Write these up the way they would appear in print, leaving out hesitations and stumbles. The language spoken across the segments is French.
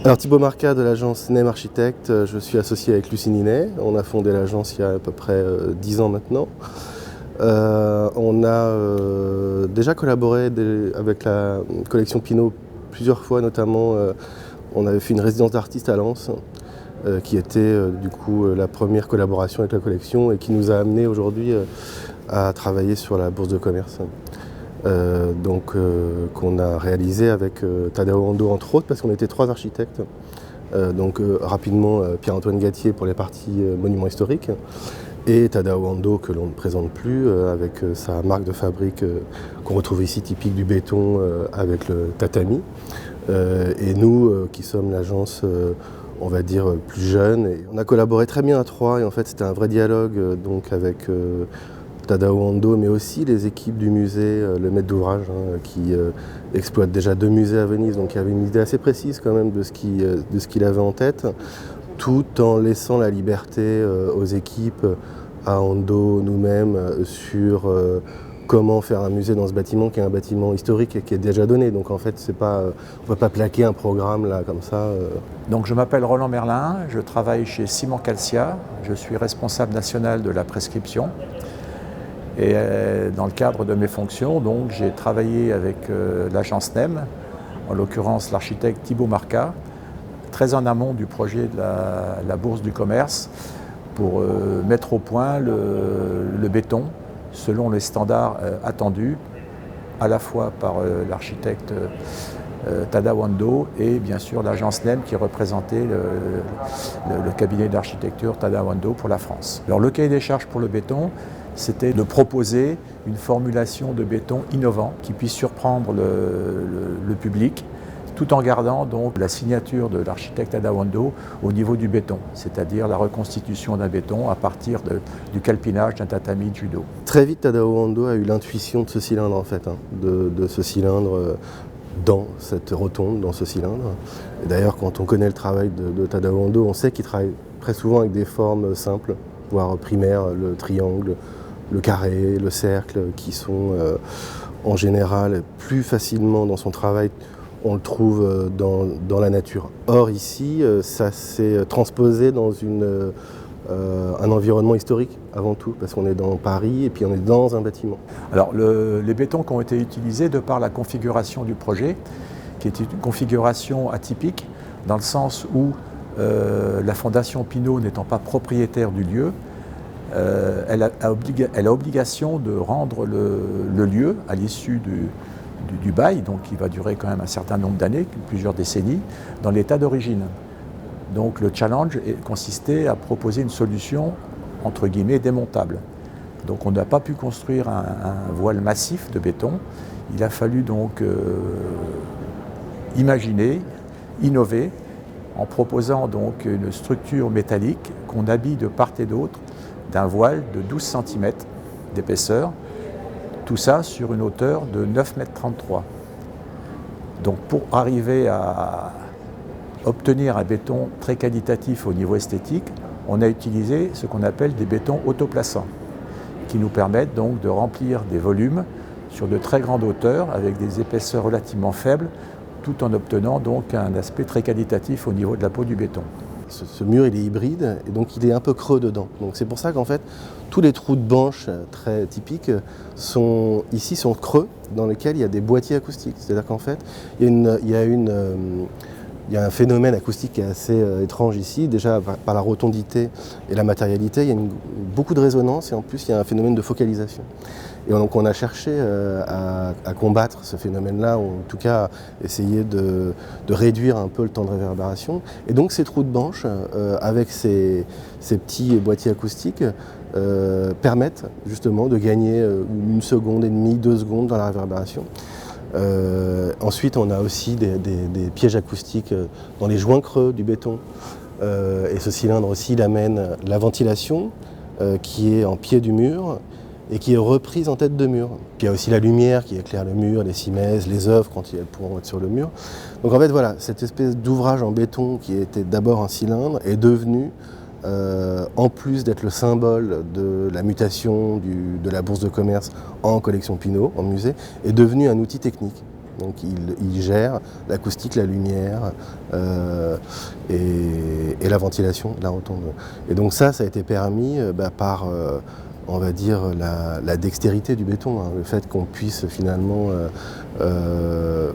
Alors Thibaut Marca de l'agence NEM Architecte, je suis associé avec Lucie Ninet. On a fondé l'agence il y a à peu près 10 ans maintenant. On a déjà collaboré avec la collection Pinault plusieurs fois, notamment on avait fait une résidence d'artiste à Lens qui était du coup la première collaboration avec la collection et qui nous a amené aujourd'hui à travailler sur la bourse de commerce. Qu'on a réalisé avec Tadao Ando entre autres, parce qu'on était 3 architectes. Rapidement Pierre-Antoine Gattier pour les parties monuments historiques et Tadao Ando que l'on ne présente plus avec sa marque de fabrique qu'on retrouve ici typique du béton avec le tatami. Et nous qui sommes l'agence on va dire plus jeune. Et on a collaboré très bien à 3 et en fait c'était un vrai dialogue donc avec Tadao Ando, mais aussi les équipes du musée, le maître d'ouvrage qui exploite déjà 2 musées à Venise, donc il y avait une idée assez précise quand même de ce qu'il avait en tête, tout en laissant la liberté aux équipes, à Ando, nous-mêmes, sur comment faire un musée dans ce bâtiment qui est un bâtiment historique et qui est déjà donné. Donc en fait, on ne peut pas plaquer un programme là comme ça. Donc je m'appelle Roland Merlin, je travaille chez Ciment Calcia, je suis responsable national de la prescription. Et dans le cadre de mes fonctions, donc, j'ai travaillé avec l'agence NEM, en l'occurrence l'architecte Thibaut Marca, très en amont du projet de la Bourse du Commerce, pour mettre au point le béton selon les standards attendus, à la fois par l'architecte Tadao Ando et bien sûr l'agence NEM qui représentait le cabinet d'architecture Tadao Ando pour la France. Alors le cahier des charges pour le béton, c'était de proposer une formulation de béton innovant qui puisse surprendre le public, tout en gardant donc la signature de l'architecte Tadao Ando au niveau du béton, c'est-à-dire la reconstitution d'un béton à partir du calpinage d'un tatami de judo. Très vite, Tadao Ando a eu l'intuition de ce cylindre en fait, de ce cylindre dans cette rotonde, dans ce cylindre. Et d'ailleurs, quand on connaît le travail de Tadao Ando, on sait qu'il travaille très souvent avec des formes simples, voire primaires, le triangle, le carré, le cercle, qui sont en général plus facilement dans son travail, on le trouve dans la nature. Or ici, ça s'est transposé dans un environnement historique avant tout, parce qu'on est dans Paris et puis on est dans un bâtiment. Alors les bétons qui ont été utilisés de par la configuration du projet, qui est une configuration atypique, dans le sens où la Fondation Pinault n'étant pas propriétaire du lieu, elle a obligation de rendre le lieu à l'issue du bail, donc qui va durer quand même un certain nombre d'années, plusieurs décennies, dans l'état d'origine. Donc le challenge consistait à proposer une solution entre guillemets démontable. Donc on n'a pas pu construire un voile massif de béton. Il a fallu donc imaginer, innover, en proposant donc une structure métallique qu'on habille de part et d'autre d'un voile de 12 cm d'épaisseur, tout ça sur une hauteur de 9,33 m. Donc pour arriver à obtenir un béton très qualitatif au niveau esthétique, on a utilisé ce qu'on appelle des bétons autoplaçants, qui nous permettent donc de remplir des volumes sur de très grandes hauteurs avec des épaisseurs relativement faibles, tout en obtenant donc un aspect très qualitatif au niveau de la peau du béton. Ce mur il est hybride et donc il est un peu creux dedans. Donc c'est pour ça qu'en fait tous les trous de banche très typiques sont creux dans lesquels il y a des boîtiers acoustiques. C'est-à-dire qu'en fait il y a un phénomène acoustique qui est assez étrange ici. Déjà par la rotondité et la matérialité, il y a beaucoup de résonance et en plus il y a un phénomène de focalisation. Et donc on a cherché à combattre ce phénomène-là, ou en tout cas essayer de réduire un peu le temps de réverbération. Et donc ces trous de banche, avec ces petits boîtiers acoustiques, permettent justement de gagner 1,5 seconde, 2 secondes dans la réverbération. Ensuite, on a aussi des pièges acoustiques dans les joints creux du béton. Et ce cylindre aussi, il amène la ventilation qui est en pied du mur et qui est reprise en tête de mur. Puis il y a aussi la lumière qui éclaire le mur, les cimaises, les œuvres quand elles pourront être sur le mur. Donc en fait voilà, cette espèce d'ouvrage en béton qui était d'abord un cylindre est devenu, en plus d'être le symbole de la mutation de la bourse de commerce en collection Pinault, en musée, est devenu un outil technique. Donc il gère l'acoustique, la lumière et la ventilation de la rotonde. Et donc ça a été permis par on va dire la dextérité du béton, hein, le fait qu'on puisse finalement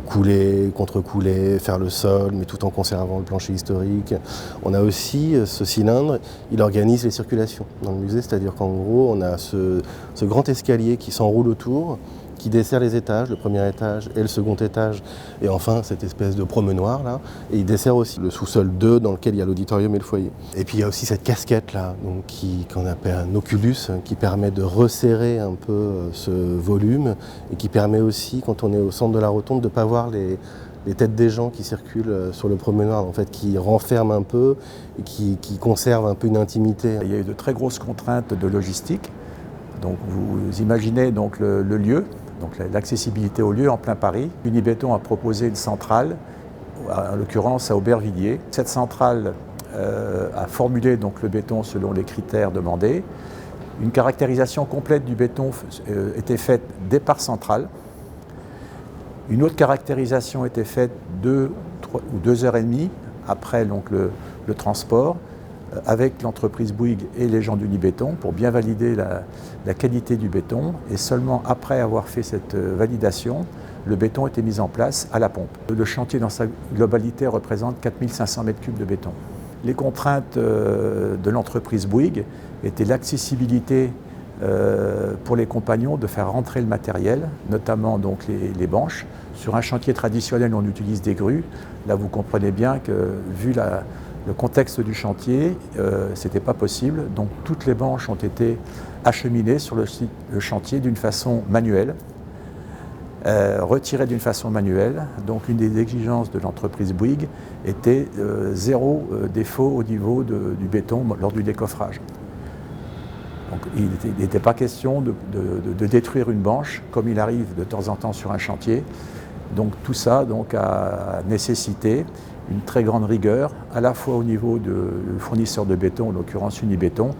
couler, contre-couler, faire le sol, mais tout en conservant le plancher historique. On a aussi ce cylindre, il organise les circulations dans le musée, c'est-à-dire qu'en gros, on a ce grand escalier qui s'enroule autour, qui dessert les étages, le premier étage et le second étage, et enfin cette espèce de promenoir là, et il dessert aussi le sous-sol 2 dans lequel il y a l'auditorium et le foyer. Et puis il y a aussi cette casquette là, qu'on appelle un oculus, qui permet de resserrer un peu ce volume, et qui permet aussi, quand on est au centre de la rotonde, de ne pas voir les têtes des gens qui circulent sur le promenoir, en fait, qui renferment un peu et qui conservent un peu une intimité. Il y a eu de très grosses contraintes de logistique. Donc vous imaginez donc le lieu, donc l'accessibilité au lieu en plein Paris. Unibéton a proposé une centrale, en l'occurrence à Aubervilliers. Cette centrale a formulé donc le béton selon les critères demandés. Une caractérisation complète du béton était faite départ central. Une autre caractérisation était faite 2 ou 2 heures et demie après donc, le transport, avec l'entreprise Bouygues et les gens d'Unibéton pour bien valider la qualité du béton, et seulement après avoir fait cette validation, le béton était mis en place à la pompe. Le chantier dans sa globalité représente 4500 m3 de béton. Les contraintes de l'entreprise Bouygues étaient l'accessibilité pour les compagnons de faire rentrer le matériel, notamment donc les banches. Sur un chantier traditionnel, on utilise des grues. Là, vous comprenez bien que, vu le contexte du chantier, ce n'était pas possible. Donc toutes les banches ont été acheminées sur le chantier d'une façon manuelle, retirées d'une façon manuelle. Donc une des exigences de l'entreprise Bouygues était zéro défaut au niveau du béton lors du décoffrage. Donc il n'était pas question de détruire une banche, comme il arrive de temps en temps sur un chantier. Donc tout ça donc, a nécessité une très grande rigueur, à la fois au niveau du fournisseur de béton, en l'occurrence Unibéton,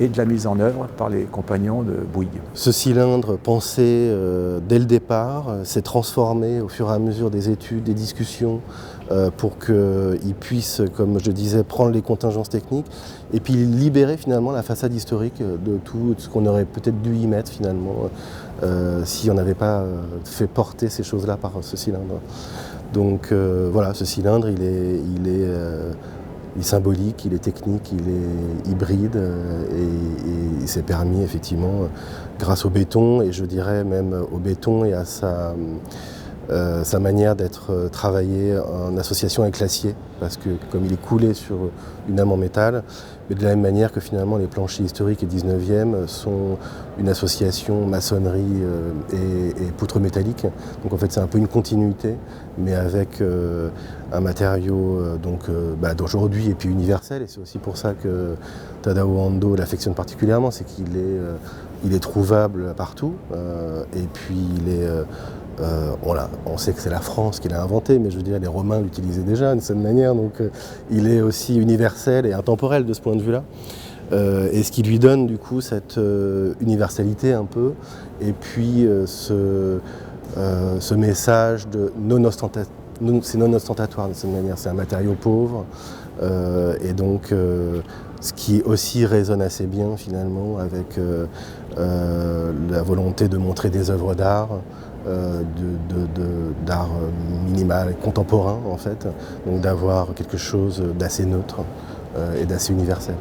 et de la mise en œuvre par les compagnons de Bouygues. Ce cylindre pensé dès le départ s'est transformé au fur et à mesure des études, des discussions, pour qu'il puisse, comme je disais, prendre les contingences techniques et puis libérer finalement la façade historique de tout ce qu'on aurait peut-être dû y mettre finalement si on n'avait pas fait porter ces choses-là par ce cylindre. Donc voilà, ce cylindre, il est symbolique, il est technique, il est hybride et il s'est permis effectivement, grâce au béton, et je dirais même au béton et à sa manière d'être travaillé en association avec l'acier, parce que comme il est coulé sur une âme en métal, mais de la même manière que finalement les planchers historiques et 19e sont une association maçonnerie et poutres métalliques. Donc en fait c'est un peu une continuité, mais avec un matériau d'aujourd'hui et puis universel, et c'est aussi pour ça que Tadao Ando l'affectionne particulièrement, c'est qu'il est trouvable partout, et puis il est on sait que c'est la France qui l'a inventé, mais je veux dire, les Romains l'utilisaient déjà d'une certaine manière, donc il est aussi universel et intemporel de ce point de vue-là. Et ce qui lui donne du coup cette universalité un peu, et puis ce message de c'est non ostentatoire de cette manière, c'est un matériau pauvre, et donc ce qui aussi résonne assez bien finalement avec la volonté de montrer des œuvres d'art, d'art minimal, contemporain en fait, donc d'avoir quelque chose d'assez neutre et d'assez universel.